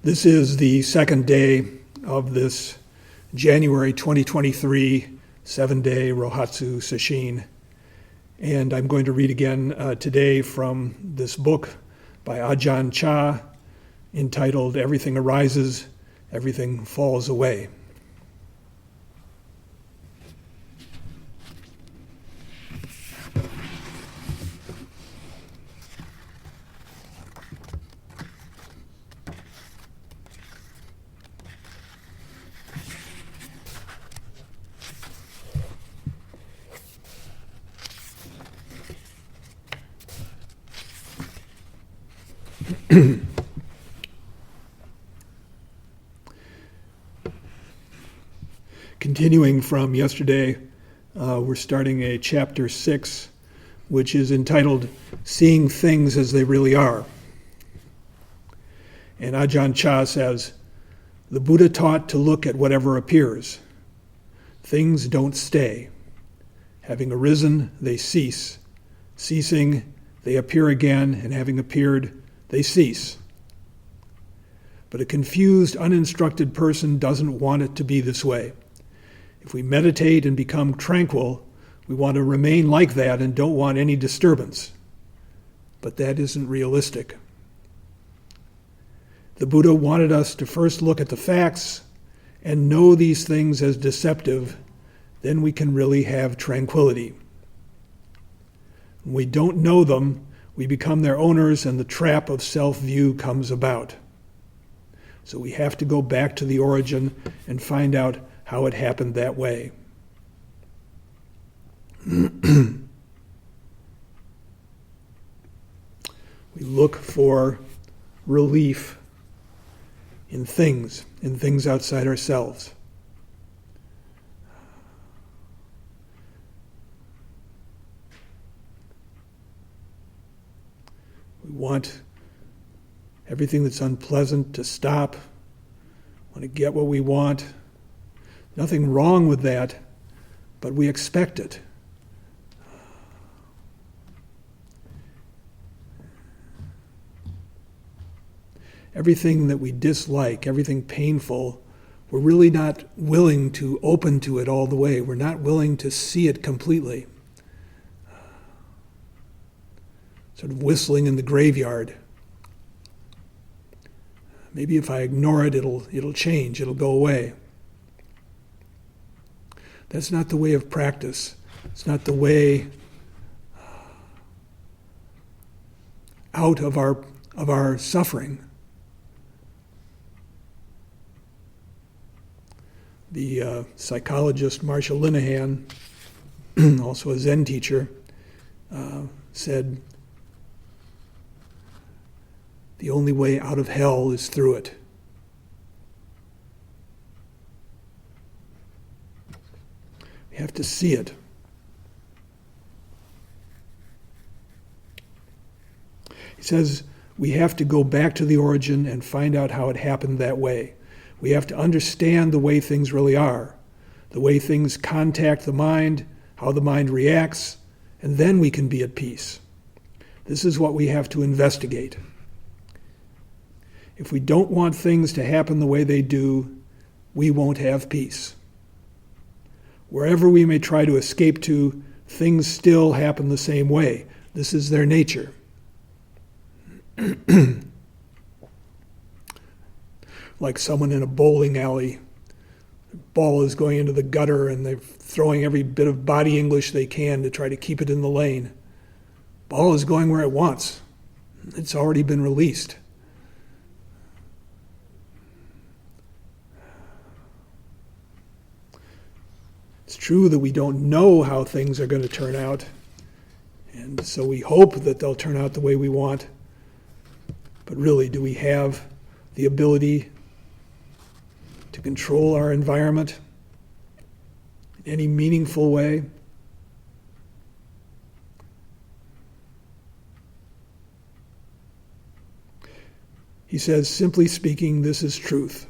This is the second day of this January 2023 7-day Rohatsu Sesshin. And I'm going to read again today from this book by Ajahn Chah entitled Everything Arises, Everything Falls Away. Continuing from yesterday, we're starting a chapter 6, which is entitled Seeing Things as They Really Are. And Ajahn Chah says, the Buddha taught to look at whatever appears. Things don't stay. Having arisen, they cease. Ceasing, they appear again, and having appeared, they cease. But a confused, uninstructed person doesn't want it to be this way. If we meditate and become tranquil, we want to remain like that and don't want any disturbance. But that isn't realistic. The Buddha wanted us to first look at the facts and know these things as deceptive, then we can really have tranquility. When we don't know them, we become their owners and the trap of self-view comes about. So we have to go back to the origin and find out how it happened that way. We look for relief in things outside ourselves. We want everything that's unpleasant to stop. Want to get what we want. Nothing wrong with that, but we expect it. Everything that we dislike, everything painful, we're really not willing to open to it all the way. We're not willing to see it completely. Sort of whistling in the graveyard. Maybe if I ignore it, it'll change, it'll go away. That's not the way of practice. It's not the way out of our suffering. The psychologist Marsha Linehan, also a Zen teacher, said, the only way out of hell is through it. We have to see it. He says we have to go back to the origin and find out how it happened that way. We have to understand the way things really are, the way things contact the mind, how the mind reacts, and then we can be at peace. This is what we have to investigate. If we don't want things to happen the way they do, we won't have peace. Wherever we may try to escape to, things still happen the same way. This is their nature. Like someone in a bowling alley. The ball is going into the gutter and they're throwing every bit of body English they can to try to keep it in the lane. Ball is going where it wants. It's already been released. It's true that we don't know how things are going to turn out, and so we hope that they'll turn out the way we want. But really, do we have the ability to control our environment in any meaningful way? He says, simply speaking, this is truth.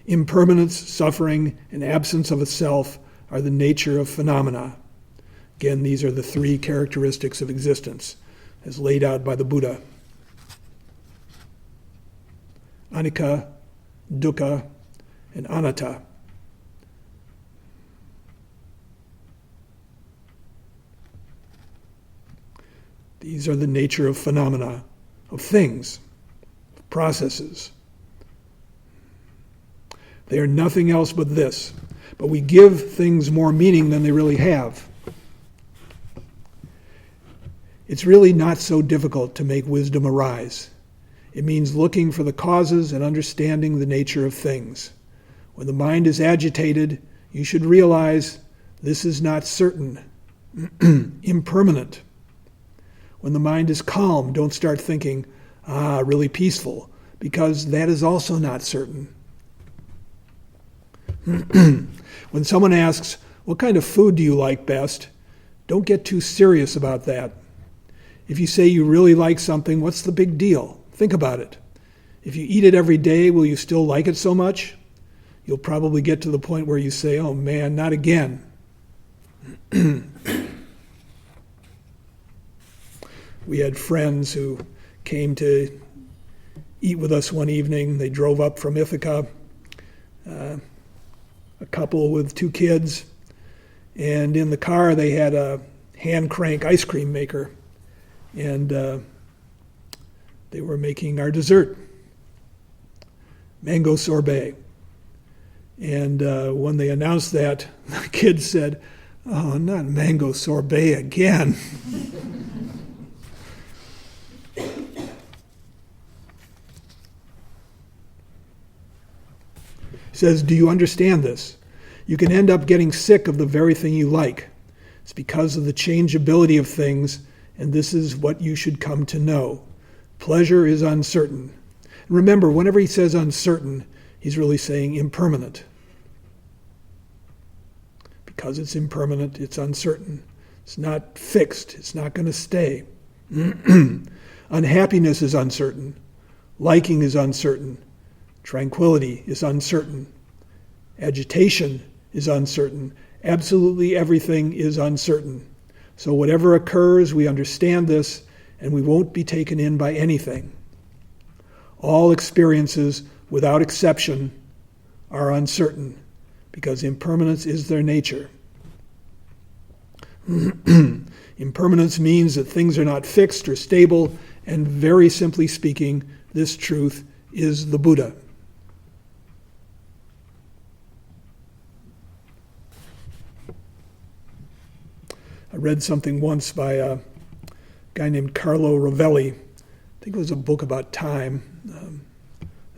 Impermanence, suffering, and absence of a self are the nature of phenomena. Again, these are the three characteristics of existence, as laid out by the Buddha. anicca, dukkha, and anatta. These are the nature of phenomena, of things, of processes. They are nothing else but this, but we give things more meaning than they really have. It's really not so difficult to make wisdom arise. It means looking for the causes and understanding the nature of things. When the mind is agitated, you should realize this is not certain, impermanent. When the mind is calm, don't start thinking, really peaceful, because that is also not certain. When someone asks, what kind of food do you like best? Don't get too serious about that. If you say you really like something, what's the big deal? Think about it. If you eat it every day, will you still like it so much? You'll probably get to the point where you say, oh man, not again. We had friends who came to eat with us one evening. They drove up from Ithaca, a couple with 2 kids, and in the car they had a hand crank ice cream maker, and they were making our dessert, mango sorbet. And when they announced that, the kids said, oh, not mango sorbet again. He says, do you understand this? You can end up getting sick of the very thing you like. It's because of the changeability of things, and this is what you should come to know. Pleasure is uncertain. And remember, whenever he says uncertain, he's really saying impermanent. Because it's impermanent, it's uncertain. It's not fixed. It's not going to stay. Unhappiness is uncertain. Liking is uncertain. Tranquility is uncertain. Agitation is uncertain. Absolutely everything is uncertain. So whatever occurs, we understand this, and we won't be taken in by anything. All experiences, without exception, are uncertain, because impermanence is their nature. Impermanence means that things are not fixed or stable, and very simply speaking, this truth is the Buddha. I read something once by a guy named Carlo Rovelli. I think it was a book about time,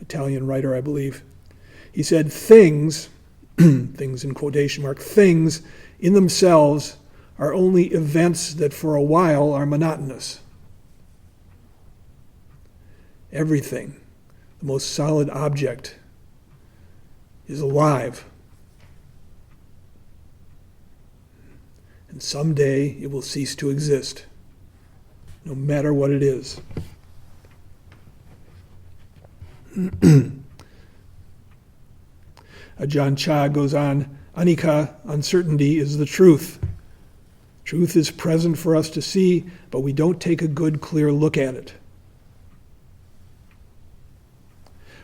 Italian writer, I believe. He said, things, things in quotation mark, things in themselves are only events that for a while are monotonous. Everything, the most solid object, is alive. And someday it will cease to exist, no matter what it is. Ajahn Chah goes on, anicca, uncertainty, is the truth. Truth is present for us to see, but we don't take a good, clear look at it.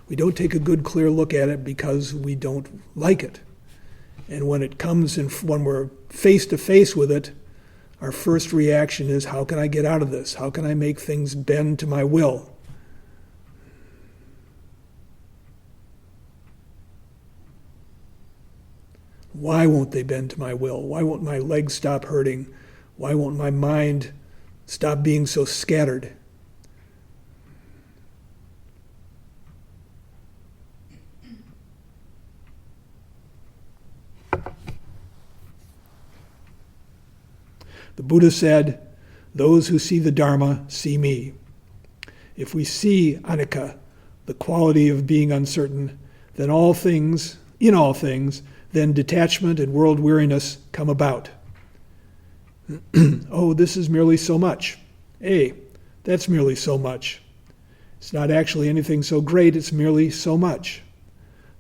We don't take a good, clear look at it because we don't like it. And when it comes and when we're face to face with it, our first reaction is, how can I get out of this? How can I make things bend to my will? Why won't they bend to my will? Why won't my legs stop hurting? Why won't my mind stop being so scattered? The Buddha said, those who see the Dharma see me. If we see anicca, the quality of being uncertain, then all things, in all things, then detachment and world weariness come about. Oh, this is merely so much. Hey, that's merely so much. It's not actually anything so great, it's merely so much.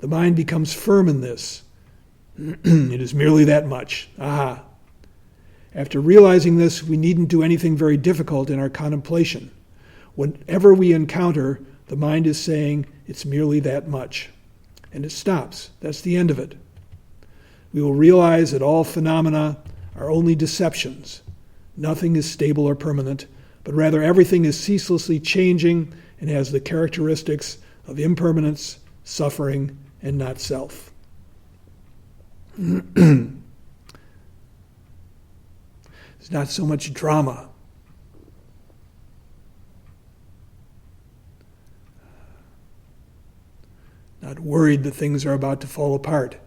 The mind becomes firm in this. It is merely that much. Aha. After realizing this, we needn't do anything very difficult in our contemplation. Whenever we encounter The mind is saying it's merely that much. And it stops. That's the end of it. We will realize that all phenomena are only deceptions. Nothing is stable or permanent, but rather everything is ceaselessly changing and has the characteristics of impermanence, suffering, and not self. There's not so much drama. Not worried that things are about to fall apart.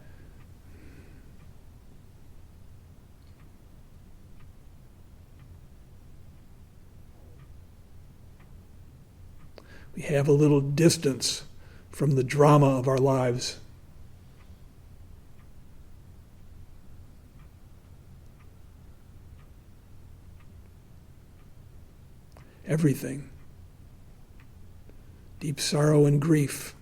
We have a little distance from the drama of our lives. Everything. Deep sorrow and grief.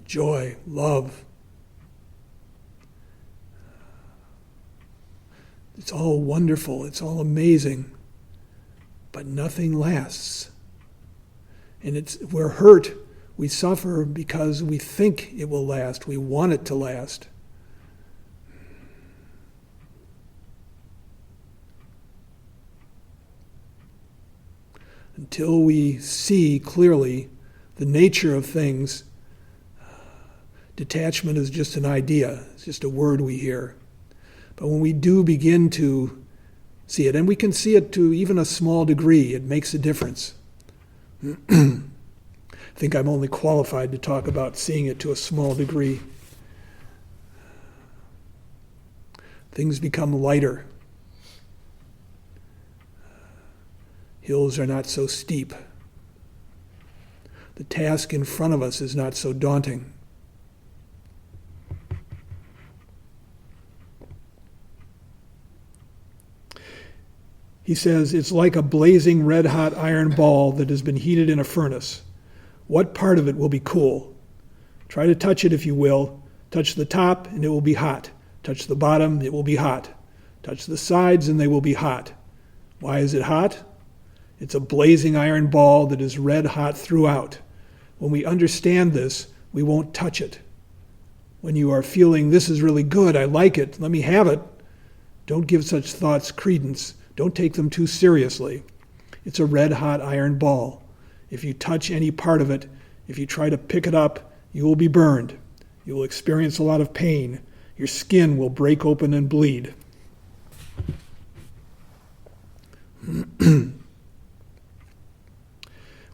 Joy, love. It's all wonderful, it's all amazing, but nothing lasts. And we're hurt, we suffer because we think it will last, we want it to last. Until we see clearly the nature of things, detachment is just an idea, it's just a word we hear. But when we do begin to see it, and we can see it to even a small degree, it makes a difference. I think I'm only qualified to talk about seeing it to a small degree. Things become lighter. Hills are not so steep. The task in front of us is not so daunting. He says, it's like a blazing red-hot iron ball that has been heated in a furnace. What part of it will be cool? Try to touch it if you will. Touch the top and it will be hot. Touch the bottom, it will be hot. Touch the sides and they will be hot. Why is it hot? It's a blazing iron ball that is red hot throughout. When we understand this, we won't touch it. When you are feeling, this is really good, I like it, let me have it, don't give such thoughts credence. Don't take them too seriously. It's a red-hot iron ball. If you touch any part of it, if you try to pick it up, you will be burned. You will experience a lot of pain. Your skin will break open and bleed.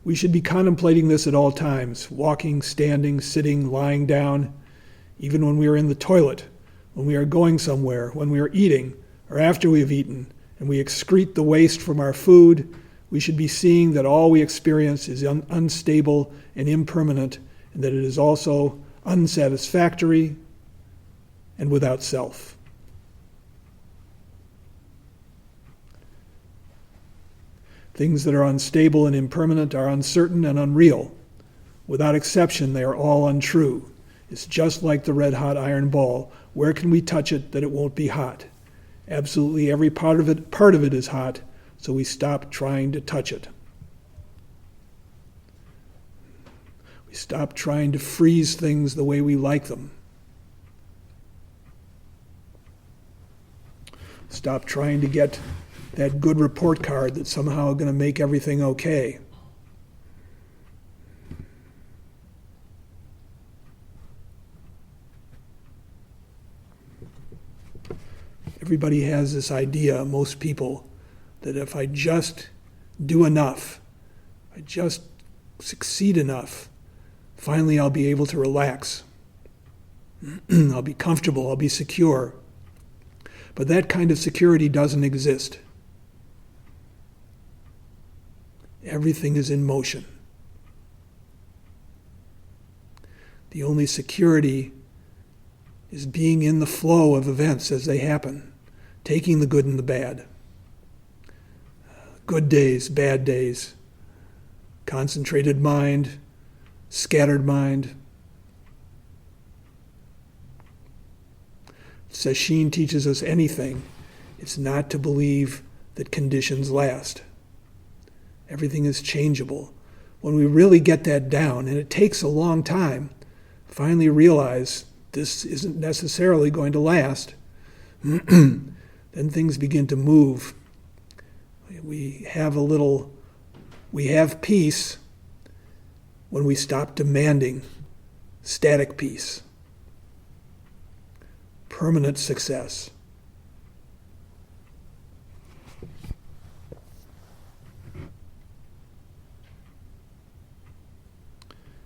We should be contemplating this at all times, walking, standing, sitting, lying down, even when we are in the toilet, when we are going somewhere, when we are eating, or after we have eaten, and we excrete the waste from our food. We should be seeing that all we experience is unstable and impermanent, and that it is also unsatisfactory and without self. Things that are unstable and impermanent are uncertain and unreal. Without exception, they are all untrue. It's just like the red-hot iron ball. Where can we touch it that it won't be hot? Absolutely every part of it is hot, so we stop trying to touch it. We stop trying to freeze things the way we like them. Stop trying to get that good report card that's somehow going to make everything okay. Everybody has this idea, most people, that if I just do enough, I just succeed enough, finally I'll be able to relax. I'll be comfortable, I'll be secure. But that kind of security doesn't exist. Everything is in motion. The only security is being in the flow of events as they happen, taking the good and the bad. Good days, bad days, concentrated mind, scattered mind. Sesshin teaches us anything, it's not to believe that conditions last. Everything is changeable. When we really get that down, and it takes a long time, finally realize this isn't necessarily going to last, then things begin to move. We have peace when we stop demanding static peace, permanent success.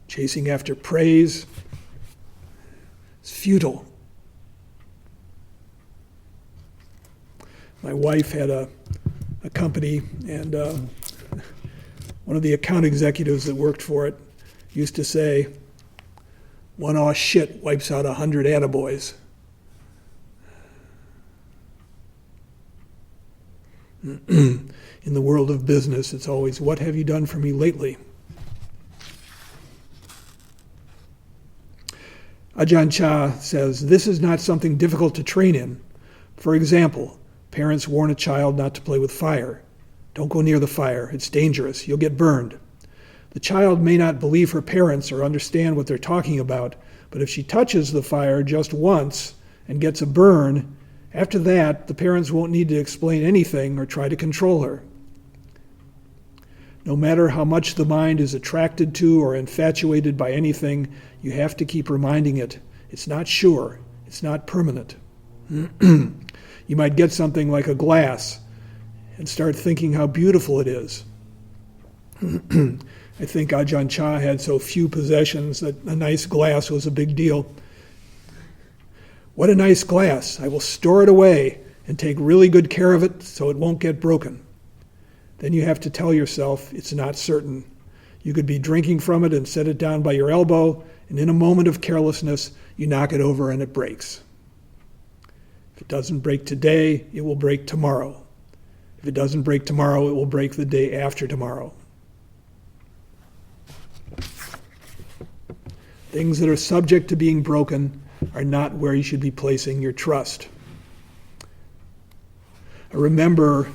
Chasing after praise is futile. My wife had a company, and one of the account executives that worked for it used to say, "One aw shit wipes out 100 attaboys." In the world of business, it's always, "What have you done for me lately?" Ajahn Chah says, "This is not something difficult to train in. For example, parents warn a child not to play with fire. Don't go near the fire. It's dangerous. You'll get burned. The child may not believe her parents or understand what they're talking about, but if she touches the fire just once and gets a burn, after that, the parents won't need to explain anything or try to control her. No matter how much the mind is attracted to or infatuated by anything, you have to keep reminding it, it's not sure, it's not permanent." You might get something like a glass and start thinking how beautiful it is. I think Ajahn Chah had so few possessions that a nice glass was a big deal. "What a nice glass. I will store it away and take really good care of it so it won't get broken." Then you have to tell yourself it's not certain. You could be drinking from it and set it down by your elbow, and in a moment of carelessness, you knock it over and it breaks. If it doesn't break today, it will break tomorrow. If it doesn't break tomorrow, it will break the day after tomorrow. Things that are subject to being broken are not where you should be placing your trust. I remember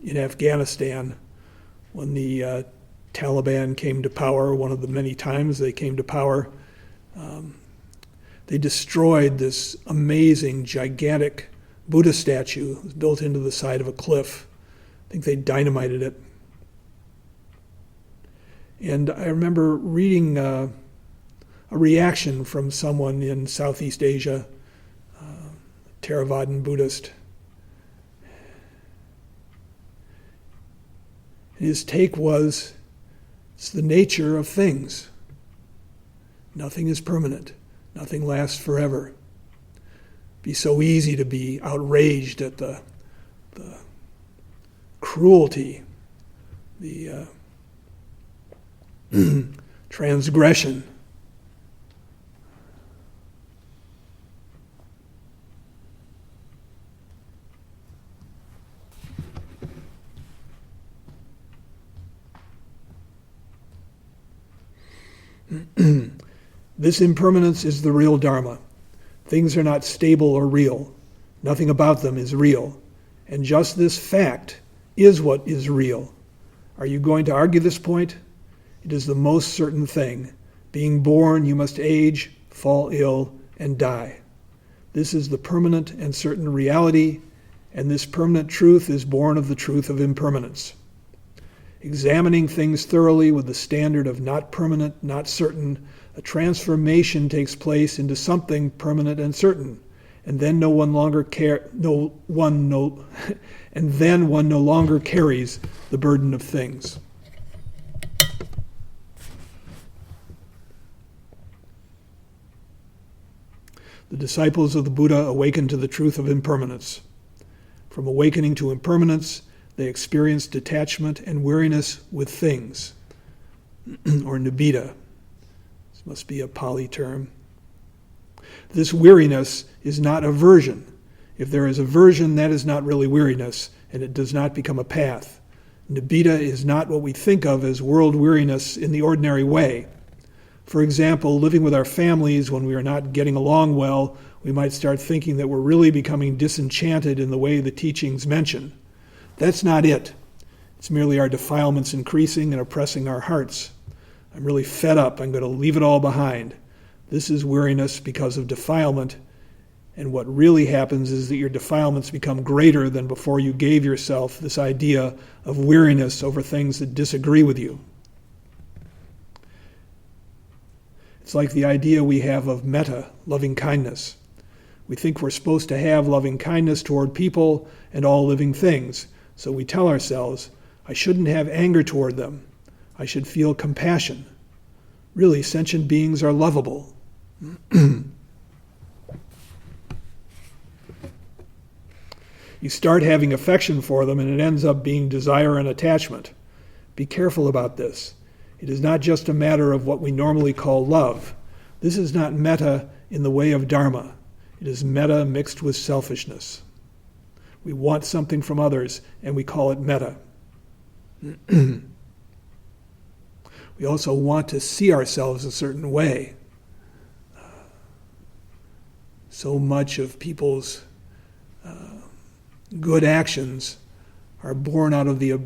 in Afghanistan when the Taliban came to power, one of the many times they came to power, they destroyed this amazing, gigantic Buddha statue. It was built into the side of a cliff. I think they dynamited it. And I remember reading a reaction from someone in Southeast Asia, Theravadan Buddhist. His take was, it's the nature of things. Nothing is permanent. Nothing lasts forever. It'd be so easy to be outraged at the cruelty, the transgression. This impermanence is the real Dharma. Things are not stable or real. Nothing about them is real. And just this fact is what is real. Are you going to argue this point? It is the most certain thing. Being born, you must age, fall ill, and die. This is the permanent and certain reality, and this permanent truth is born of the truth of impermanence. Examining things thoroughly with the standard of not permanent, not certain, a transformation takes place into something permanent and certain, and then one no longer carries the burden of things. The disciples of the Buddha awakened to the truth of impermanence. From awakening to impermanence, they experienced detachment and weariness with things, or nibbida. This must be a Pali term. This weariness is not aversion. If there is aversion, that is not really weariness, and it does not become a path. Nibbida is not what we think of as world weariness in the ordinary way. For example, living with our families when we are not getting along well, we might start thinking that we're really becoming disenchanted in the way the teachings mention. That's not it. It's merely our defilements increasing and oppressing our hearts. I'm really fed up. I'm going to leave it all behind. This is weariness because of defilement. And what really happens is that your defilements become greater than before you gave yourself this idea of weariness over things that disagree with you. It's like the idea we have of metta, loving kindness. We think we're supposed to have loving kindness toward people and all living things. So we tell ourselves, I shouldn't have anger toward them. I should feel compassion. Really, sentient beings are lovable. You start having affection for them and it ends up being desire and attachment. Be careful about this. It is not just a matter of what we normally call love. This is not metta in the way of dharma. It is metta mixed with selfishness. We want something from others and we call it metta. We also want to see ourselves a certain way. So much of people's good actions are born out of the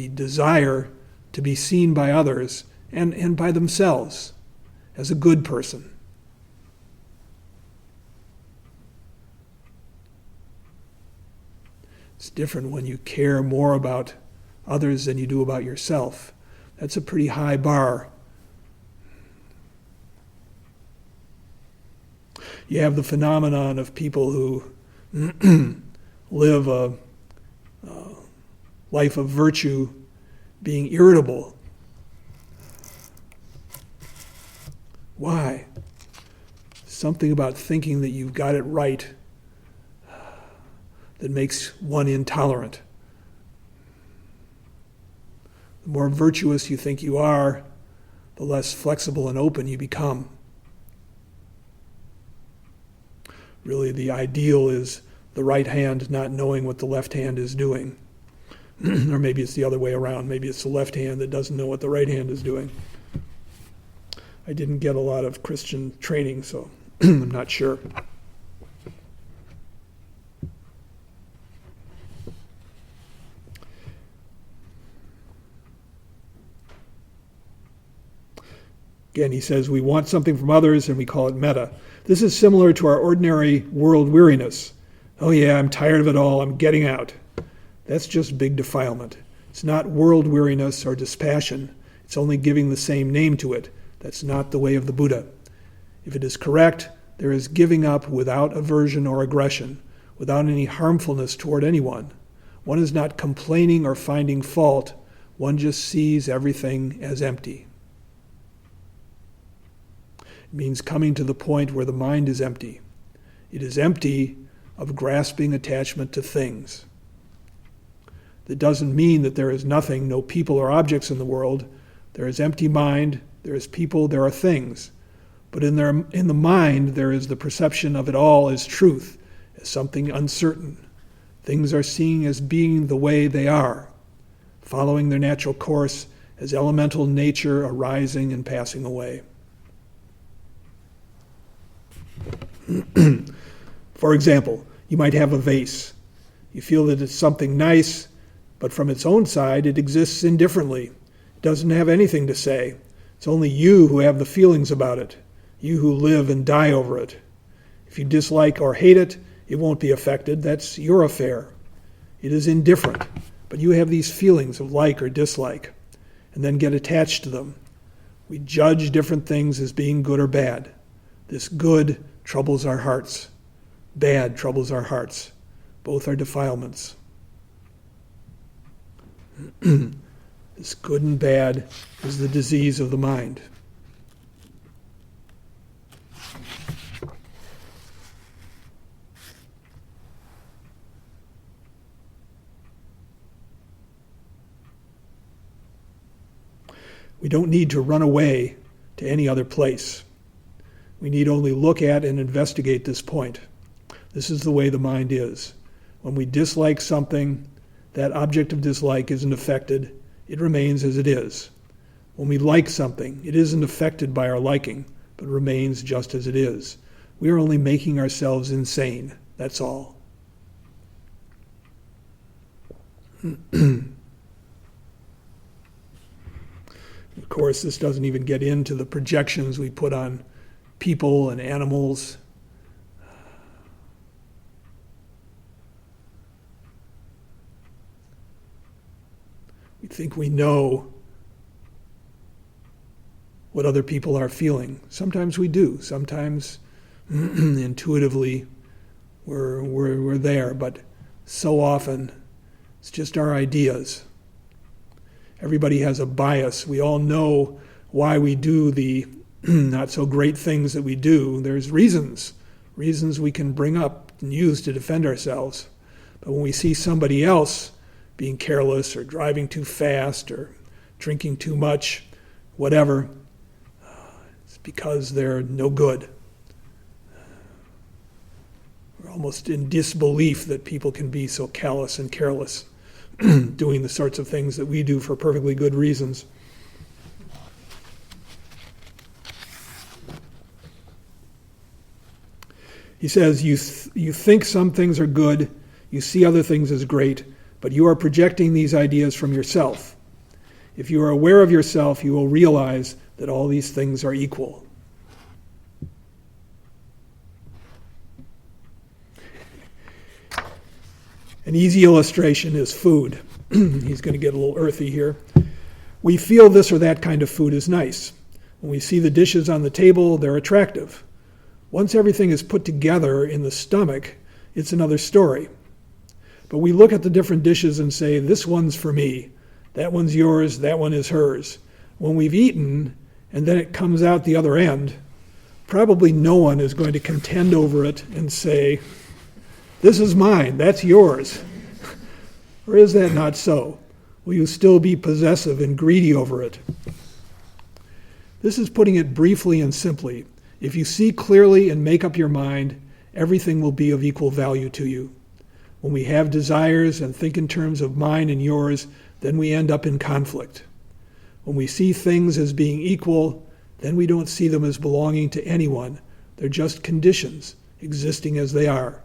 desire to be seen by others and by themselves as a good person. It's different when you care more about others than you do about yourself. That's a pretty high bar. You have the phenomenon of people who live a life of virtue being irritable. Why? Something about thinking that you've got it right that makes one intolerant. The more virtuous you think you are, the less flexible and open you become. Really, the ideal is the right hand not knowing what the left hand is doing. Or maybe it's the other way around. Maybe it's the left hand that doesn't know what the right hand is doing. I didn't get a lot of Christian training, so I'm not sure. Again, he says we want something from others and we call it metta. This is similar to our ordinary world weariness. Oh yeah, I'm tired of it all, I'm getting out. That's just big defilement. It's not world weariness or dispassion. It's only giving the same name to it. That's not the way of the Buddha. If it is correct, there is giving up without aversion or aggression, without any harmfulness toward anyone. One is not complaining or finding fault. One just sees everything as empty. It means coming to the point where the mind is empty. It is empty of grasping attachment to things. That doesn't mean that there is nothing, no people or objects in the world. There is empty mind, there is people, there are things. But in the mind, there is the perception of it all as truth, as something uncertain. Things are seen as being the way they are, following their natural course as elemental nature arising and passing away. For example, you might have a vase. You feel that it's something nice, but from its own side, it exists indifferently. It doesn't have anything to say. It's only you who have the feelings about it, you who live and die over it. If you dislike or hate it, it won't be affected. That's your affair. It is indifferent, but you have these feelings of like or dislike, and then get attached to them. We judge different things as being good or bad. This good troubles our hearts. Bad troubles our hearts. Both are defilements. This good and bad is the disease of the mind. We don't need to run away to any other place. We need only look at and investigate this point. This is the way the mind is. When we dislike something, that object of dislike isn't affected. It remains as it is. When we like something, it isn't affected by our liking, but remains just as it is. We are only making ourselves insane, that's all. Of course, this doesn't even get into the projections we put on people and animals. We think we know what other people are feeling. Sometimes we do. Sometimes intuitively we're there, but so often it's just our ideas. Everybody has a bias. We all know why we do the not so great things that we do. There's reasons we can bring up and use to defend ourselves. But when we see somebody else being careless or driving too fast or drinking too much, whatever, it's because they're no good. We're almost in disbelief that people can be so callous and careless, doing the sorts of things that we do for perfectly good reasons. He says, you think some things are good, you see other things as great, but you are projecting these ideas from yourself. If you are aware of yourself, you will realize that all these things are equal. An easy illustration is food. He's going to get a little earthy here. We feel this or that kind of food is nice. When we see the dishes on the table, they're attractive. Once everything is put together in the stomach, it's another story. But we look at the different dishes and say, this one's for me, that one's yours, that one is hers. When we've eaten, and then it comes out the other end, probably no one is going to contend over it and say, this is mine, that's yours. Or is that not so? Will you still be possessive and greedy over it? This is putting it briefly and simply. If you see clearly and make up your mind, everything will be of equal value to you. When we have desires and think in terms of mine and yours, then we end up in conflict. When we see things as being equal, then we don't see them as belonging to anyone. They're just conditions, existing as they are.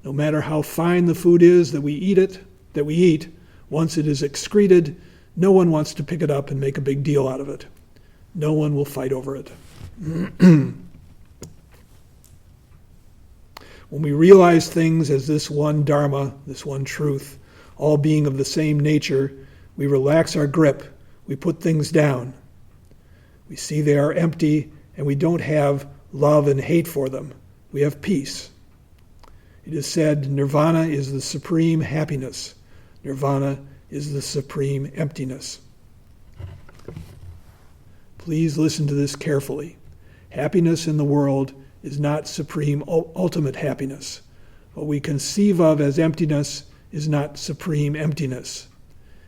No matter how fine the food is that we eat, once it is excreted, no one wants to pick it up and make a big deal out of it. No one will fight over it. When we realize things as this one Dharma, this one truth, all being of the same nature, we relax our grip, we put things down. We see they are empty, and we don't have love and hate for them. We have peace. It is said, nirvana is the supreme happiness. Nirvana is the supreme emptiness. Please listen to this carefully. Happiness in the world is not supreme ultimate happiness. What we conceive of as emptiness is not supreme emptiness.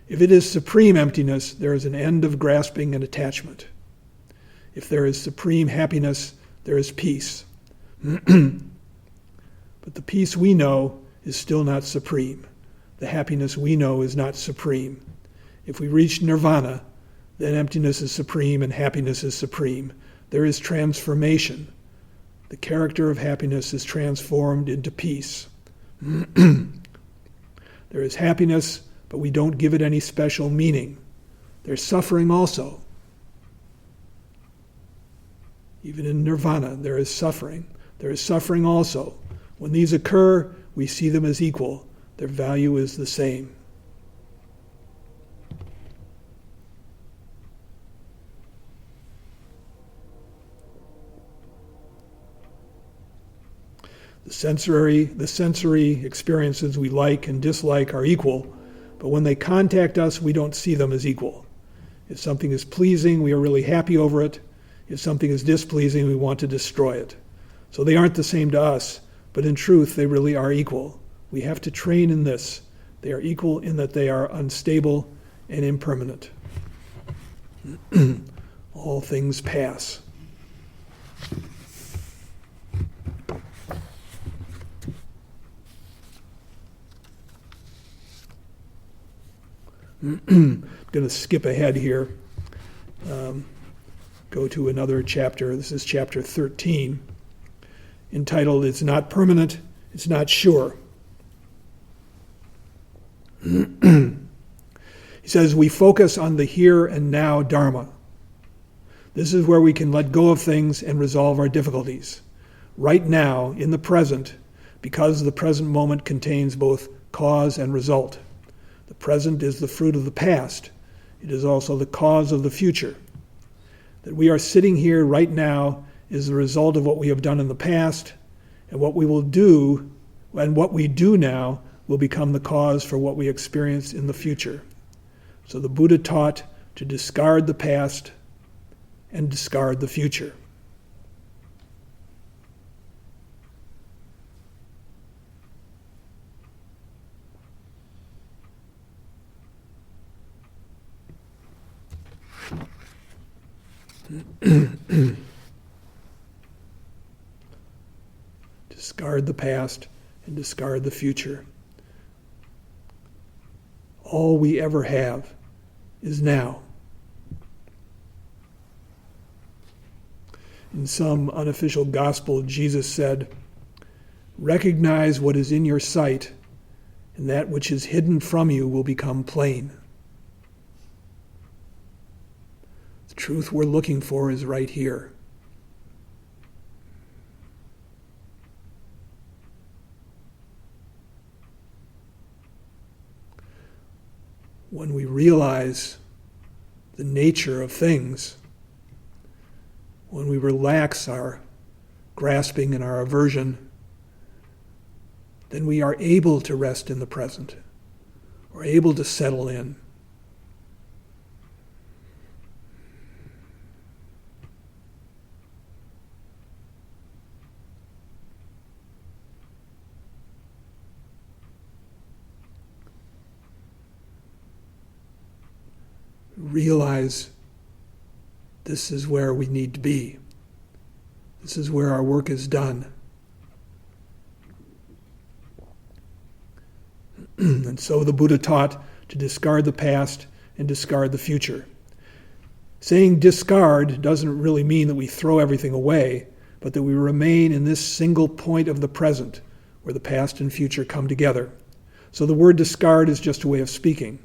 If it is supreme emptiness, there is an end of grasping and attachment. If there is supreme happiness, there is peace. But the peace we know is still not supreme. The happiness we know is not supreme. If we reach nirvana, then emptiness is supreme and happiness is supreme. There is transformation. The character of happiness is transformed into peace. There is happiness, but we don't give it any special meaning. There's suffering also. Even in nirvana, there is suffering. There is suffering also. When these occur, we see them as equal. Their value is the same. The sensory experiences we like and dislike are equal, but when they contact us, we don't see them as equal. If something is pleasing, we are really happy over it. If something is displeasing, we want to destroy it. So they aren't the same to us, but in truth, they really are equal. We have to train in this. They are equal in that they are unstable and impermanent. All things pass. I'm going to skip ahead here. go to another chapter. This is chapter 13, entitled, "It's Not Permanent, It's Not Sure." He says, we focus on the here and now Dharma. This is where we can let go of things and resolve our difficulties. Right now, in the present, because the present moment contains both cause and result. The present is the fruit of the past. It is also the cause of the future. That we are sitting here right now is the result of what we have done in the past, and what we will do, and what we do now will become the cause for what we experience in the future. So the Buddha taught to discard the past and discard the future. Discard the past and discard the future. All we ever have is now. In some unofficial gospel, Jesus said, "Recognize what is in your sight, and that which is hidden from you will become plain." The truth we're looking for is right here. When we realize the nature of things, when we relax our grasping and our aversion, then we are able to rest in the present. We're able to settle in. Realize this is where we need to be. This is where our work is done. And so the Buddha taught to discard the past and discard the future. Saying discard doesn't really mean that we throw everything away, but that we remain in this single point of the present, where the past and future come together. So the word discard is just a way of speaking.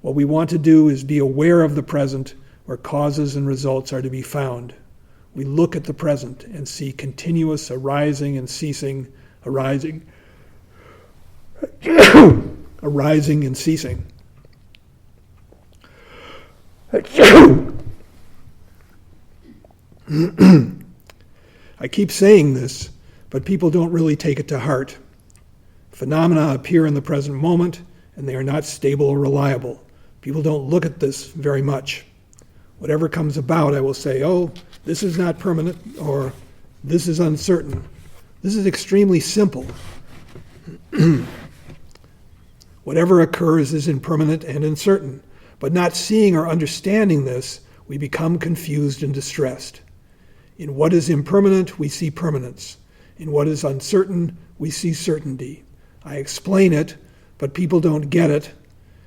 What we want to do is be aware of the present, where causes and results are to be found. We look at the present and see continuous arising and ceasing, arising and ceasing. I keep saying this, but people don't really take it to heart. Phenomena appear in the present moment, and they are not stable or reliable. People don't look at this very much. Whatever comes about, I will say, oh, this is not permanent, or this is uncertain. This is extremely simple. Whatever occurs is impermanent and uncertain. But not seeing or understanding this, we become confused and distressed. In what is impermanent, we see permanence. In what is uncertain, we see certainty. I explain it, but people don't get it,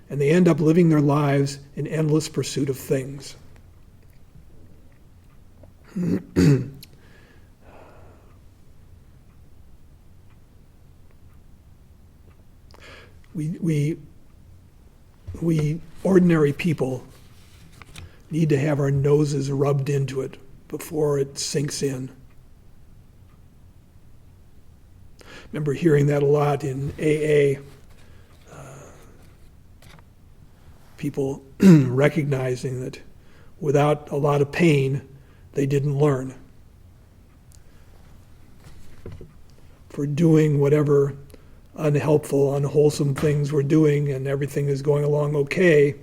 and they end up living their lives in endless pursuit of things. We ordinary people need to have our noses rubbed into it before it sinks in. Remember hearing that a lot in AA. People recognizing that without a lot of pain, they didn't learn. For doing whatever unhelpful, unwholesome things we're doing and everything is going along okay,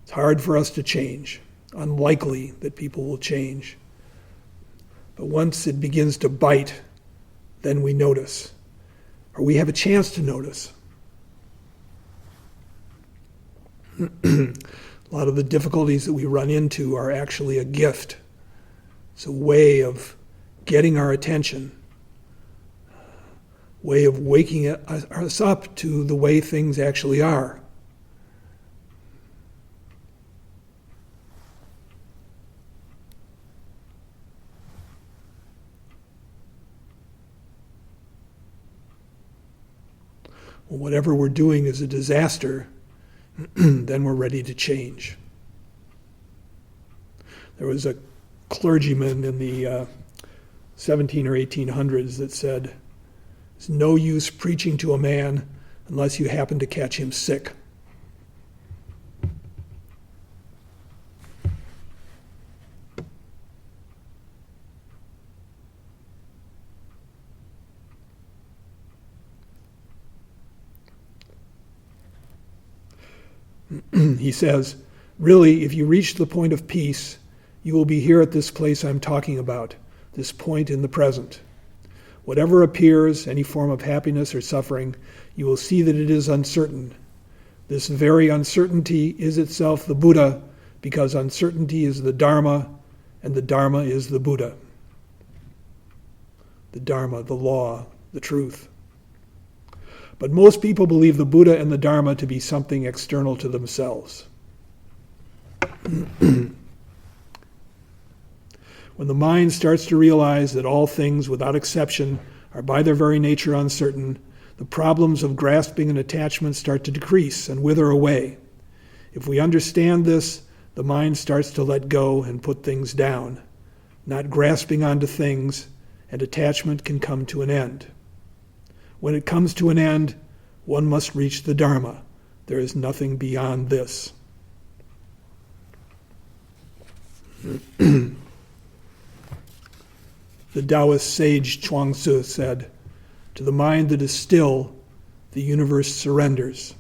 it's hard for us to change. Unlikely that people will change. But once it begins to bite, then we notice, or we have a chance to notice. A lot of the difficulties that we run into are actually a gift. It's a way of getting our attention, way of waking us up to the way things actually are. Well, whatever we're doing is a disaster, then we're ready to change. There was a clergyman in the 17 or 1800s that said, "It's no use preaching to a man unless you happen to catch him sick." He says, really, if you reach the point of peace, you will be here at this place I'm talking about, this point in the present. Whatever appears, any form of happiness or suffering, you will see that it is uncertain. This very uncertainty is itself the Buddha, because uncertainty is the Dharma, and the Dharma is the Buddha. The Dharma, the law, the truth. But most people believe the Buddha and the Dharma to be something external to themselves. When the mind starts to realize that all things, without exception, are by their very nature uncertain, the problems of grasping and attachment start to decrease and wither away. If we understand this, the mind starts to let go and put things down, not grasping onto things, and attachment can come to an end. When it comes to an end, one must reach the Dharma. There is nothing beyond this. The Taoist sage Chuang Tzu said, "To the mind that is still, the universe surrenders."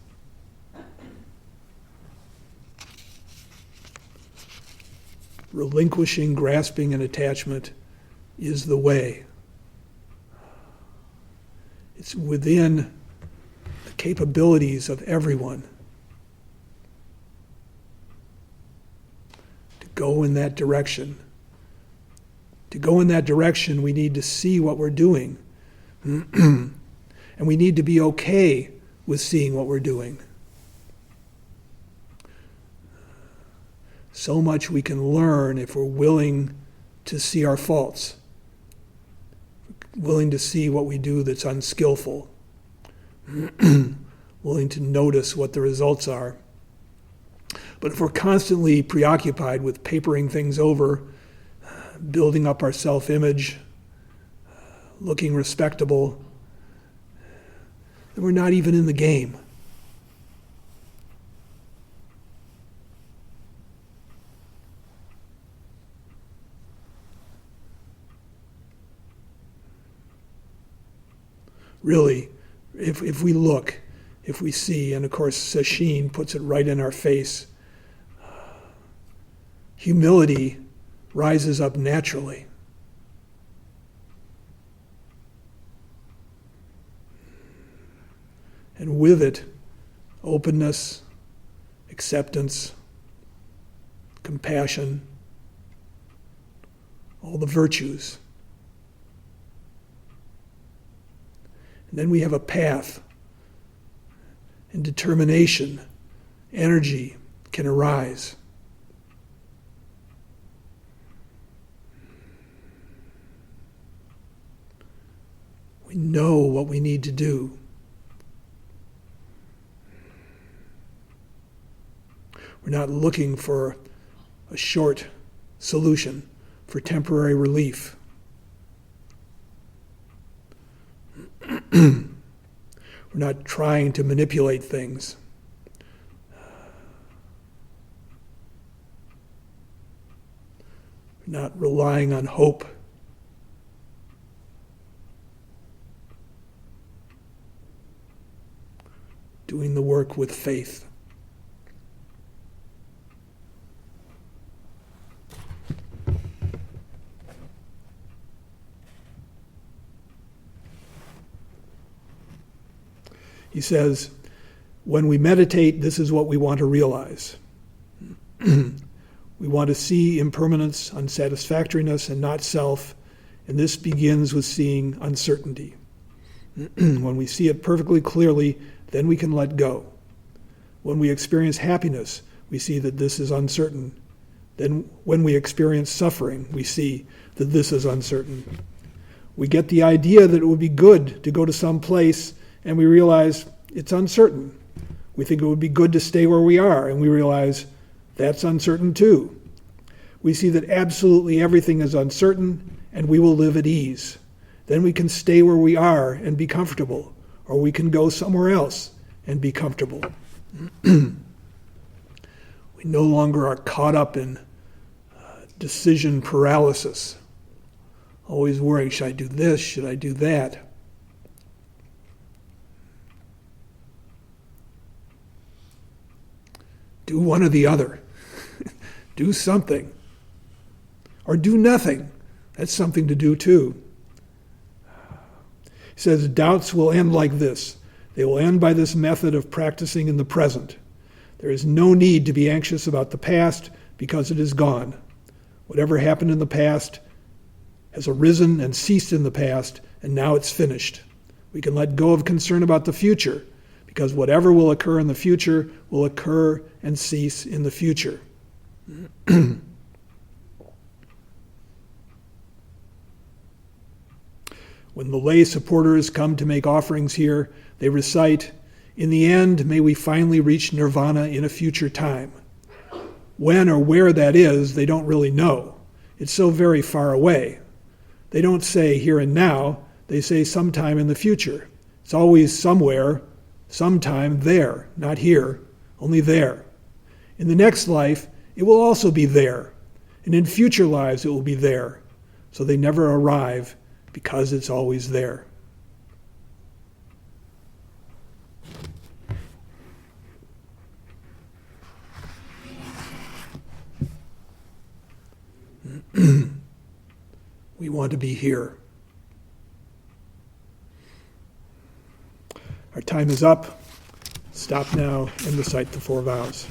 Relinquishing, grasping, and attachment is the way. It's within the capabilities of everyone to go in that direction. To go in that direction, we need to see what we're doing. And we need to be okay with seeing what we're doing. So much we can learn if we're willing to see our faults, willing to see what we do that's unskillful, willing to notice what the results are. But if we're constantly preoccupied with papering things over, building up our self-image, looking respectable, then we're not even in the game. Really, if we look, if we see, and of course Sesshin puts it right in our face, humility rises up naturally. And with it, openness, acceptance, compassion, all the virtues. And then we have a path, and determination, energy can arise. We know what we need to do. We're not looking for a short solution, for temporary relief. We're not trying to manipulate things. We're not relying on hope. Doing the work with faith. He says, when we meditate, this is what we want to realize. We want to see impermanence, unsatisfactoriness, and not self, and this begins with seeing uncertainty. When we see it perfectly clearly, then we can let go. When we experience happiness, we see that this is uncertain. Then when we experience suffering, we see that this is uncertain. We get the idea that it would be good to go to some place, and we realize It's uncertain. We think it would be good to stay where we are, and we realize that's uncertain too. We see that absolutely everything is uncertain, and we will live at ease. Then we can stay where we are and be comfortable, or we can go somewhere else and be comfortable. We no longer are caught up in decision paralysis, always worrying, should I do this, should I do that? Do one or the other. Do something. Or do nothing. That's something to do too. He says, doubts will end like this. They will end by this method of practicing in the present. There is no need to be anxious about the past because it is gone. Whatever happened in the past has arisen and ceased in the past, and now it's finished. We can let go of concern about the future, because whatever will occur in the future will occur and cease in the future. When the lay supporters come to make offerings here, they recite, "In the end, may we finally reach nirvana in a future time." When or where that is, they don't really know. It's so very far away. They don't say here and now, they say sometime in the future. It's always somewhere, sometime there, not here, only there. In the next life, it will also be there, and in future lives it will be there. So they never arrive because it's always there. We want to be here. Our time is up. Stop now and recite the 4 vows.